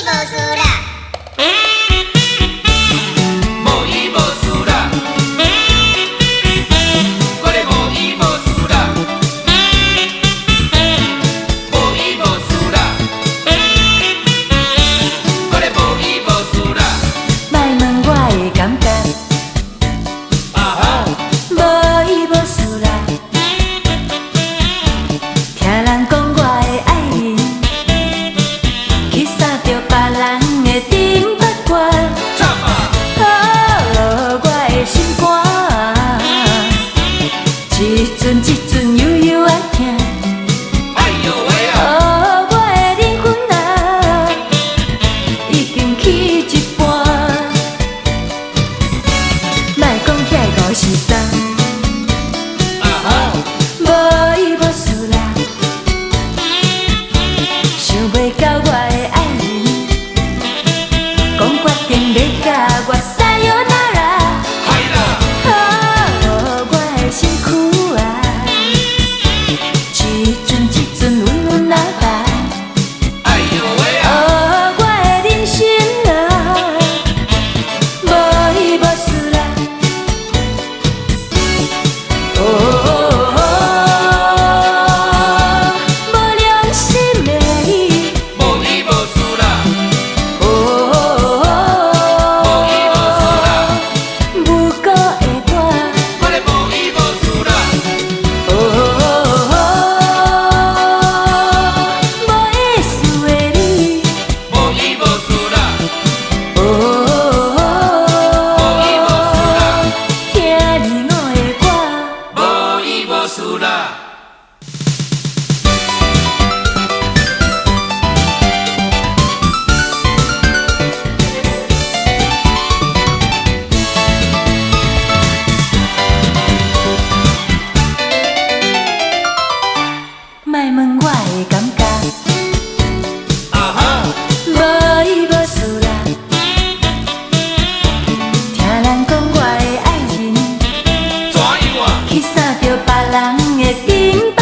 无事啦。无伊无事啦，我咧无伊无事啦，无伊无事啦，我咧无伊无事啦。莫问我的感觉，啊哈，无伊无事啦。听人讲我的爱人，去杀着别人的顶八卦。唱啊，我的心肝，一阵一阵悠悠啊疼。哎呦喂啊，我的灵魂啊，已经去一半。莫讲遐五时三，啊哈，无伊无事啦。想袂到我的爱人，讲决定要甲我撒由那拉。嗨啦，我的身躯啊，一阵一阵温温啊来。哎呦喂啊，我的人生啊，无伊无事啦。无良心的伊，无伊无事啦，无辜的我，我咧无伊无事啦，无意思的你，无伊无事啦，听你我的歌。无伊无事啦。莫问我的感觉，啊哈，无伊无事啦。听人讲我的爱人，怎样啊？去杀着别人的顶巴